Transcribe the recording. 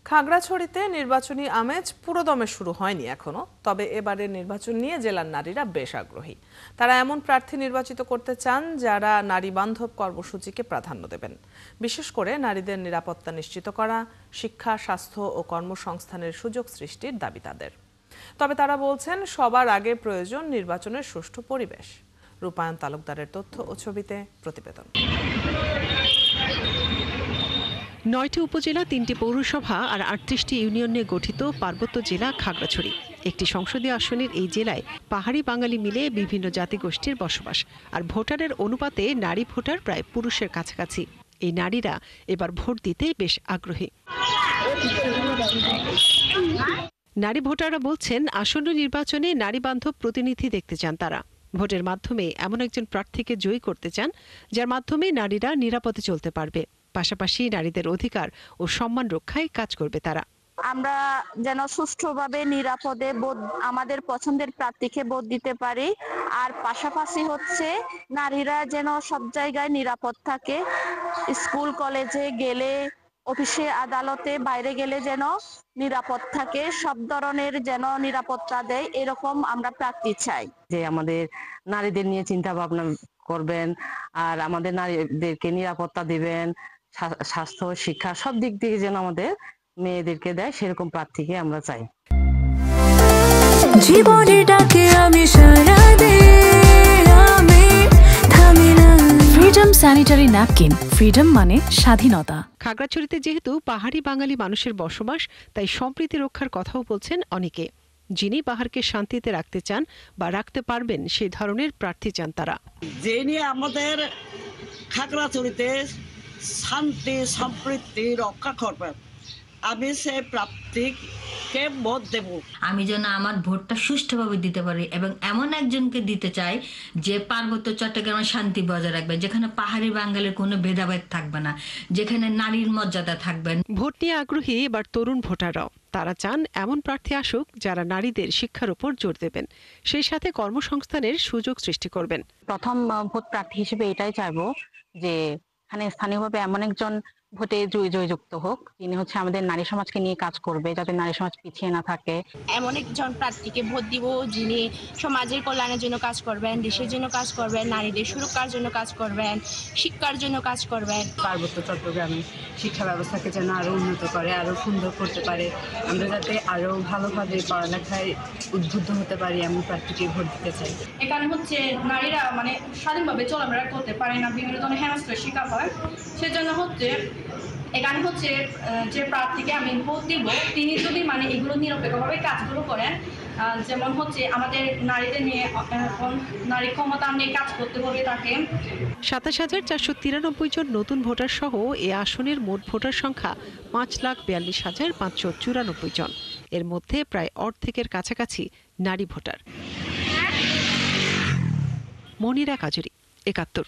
খাগড়াছড়িতে নির্বাচনী আমেজ পুরোদমে শুরু হয়নি এখনো, তবে এবারের নির্বাচন নিয়ে জেলার নারীরা বেশ আগ্রহী। তারা এমন প্রার্থী নির্বাচিত করতে চান যারা নারী বান্ধব কর্মসূচিকে প্রাধান্য দেবেন। বিশেষ করে নারীদের নিরাপত্তা নিশ্চিত করা, শিক্ষা, স্বাস্থ্য ও কর্মসংস্থানের সুযোগ সৃষ্টির দাবি তাদের। তবে তারা বলছেন সবার আগে প্রয়োজন নির্বাচনের সুষ্ঠু পরিবেশ। রূপায়ণ তালুকদারের তথ্য ও ছবিতে প্রতিবেদন। ৯টি উপজেলা, ৩টি পৌরসভা আর ৩৮টি ইউনিয়ন নিয়ে গঠিত পার্বত্য জেলা খাগড়াছড়ি। একটি সংসদীয় আসনের এই জেলায় পাহাড়ি বাঙালি মিলে বিভিন্ন জাতিগোষ্ঠীর বসবাস, আর ভোটারের অনুপাতে নারী ভোটার প্রায় পুরুষের কাছাকাছি। এই নারীরা এবার ভোট দিতে বেশ আগ্রহী। নারী ভোটাররা বলছেন আসন্ন নির্বাচনে নারী বান্ধব প্রতিনিধি দেখতে চান তারা। ভোটের মাধ্যমে এমন একজন প্রার্থীকে জয়ী করতে চান যার মাধ্যমে নারীরা নিরাপদে চলতে পারবে, পাশাপাশি নারীদের অধিকার ও সম্মান রক্ষায় কাজ করবে তারা। আমরা যেন সুষ্ঠুভাবে নিরাপদে আমাদের পছন্দের প্রার্থীকে ভোট দিতে পারি, আর পাশাপাশি হচ্ছে নারীরা যেন সব জায়গায় নিরাপদ থাকে। স্কুল কলেজে গেলে, অফিসে আদালতে বাইরে গেলে যেন নিরাপদ থাকে, সব ধরনের যেন নিরাপত্তা দেয়, এরকম আমরা প্রার্থী চাই। যে আমাদের নারীদের নিয়ে চিন্তা ভাবনা করবেন, আর আমাদের নারীদেরকে নিরাপত্তা দিবেন, স্বাস্থ্য, শিক্ষা সব দিক থেকে যেন আমাদের মেয়েদেরকে দেয়, সেরকম প্রার্থীকে আমরা চাই। জীবনের ডাকে আমি সাড়া দেই, আমি থামি না। ফ্রিডম স্যানিটারি ন্যাপকিন, ফ্রিডম মানে স্বাধীনতা। খাগড়াছড়িতে যেহেতু পাহাড়ি বাঙালি মানুষের বসবাস, তাই সম্প্রীতি রক্ষার কথাও বলছেন অনেকে। যিনি পাহাড়কে শান্তিতে রাখতে চান বা রাখতে পারবেন সেই ধরনের প্রার্থী চান তারা। যিনি আমাদের খাগড়াছড়িতে শান্তি সম্প্রীতি রক্ষা করবেন, আমি সে প্রার্থীকে ভোট দেব। আমি যেন আমার ভোটটা সুষ্ঠুভাবে দিতে পারি এবং এমন একজনকে দিতে চাই যে পার্বত্য চট্টগ্রামে শান্তি বজায় রাখবে, যেখানে পাহাড়ি বাঙালির কোনো ভেদাভেদ থাকবে না, যেখানে নারীর মর্যাদা থাকবেন। ভোট নিয়ে আগ্রহী এবার তরুণ ভোটাররাও। তারা চান এমন প্রার্থী আসুক যারা নারীদের শিক্ষার উপর জোর দেবেন, সেই সাথে কর্মসংস্থানের সুযোগ সৃষ্টি করবেন। প্রথম ভোট প্রার্থী হিসেবে এটাই চাইবো যে এখানে স্থানীয়ভাবে এমন একজন ভোটে জয়যুক্ত হোক, যিনি হচ্ছে আমাদের নারী সমাজকে নিয়ে কাজ করবে, যাতে নারী সমাজ পিছিয়ে না থাকে। এমন একজন প্রার্থীকে ভোট দিব যিনি সমাজের কল্যাণের জন্য কাজ করবেন, দেশের জন্য কাজ করবেন, নারীদের সুরক্ষার জন্য কাজ করবেন, শিক্ষার জন্য কাজ করবেন। পার্বত্য চট্টগ্রামে শিক্ষা ব্যবস্থাকে যেন আরো উন্নত করে, আরো সুন্দর করতে পারে, আমরা যাতে আরো ভালোভাবে পড়ালেখায় উদ্বুদ্ধ হতে পারি, এমন প্রার্থীকে ভোট দিতে চাই। এখানে হচ্ছে নারীরা স্বাধীনভাবে চলাফেরা করতে পারে না, বিভিন্ন ধরনের হেনস্থার শিকার হয়। সেজন্য হচ্ছে এখানে হচ্ছে যে প্রার্থীকে আমি ভোট দিব, তিনি যদি এগুলো নিরপেক্ষভাবে কাজগুলো করেন, যেমন হচ্ছে আমাদের নারীদের নিয়ে নারী ক্ষমতা নিয়ে কাজ করতে হবে তাকে। ২৭,৪৯৩ জন নতুন ভোটার সহ এ আসনের মোট ভোটার সংখ্যা ৫,৪২,৫৯৪ জন। এর মধ্যে প্রায় অর্ধেকের কাছাকাছি নারী ভোটার। মনিরা কাজুরি, ৭১।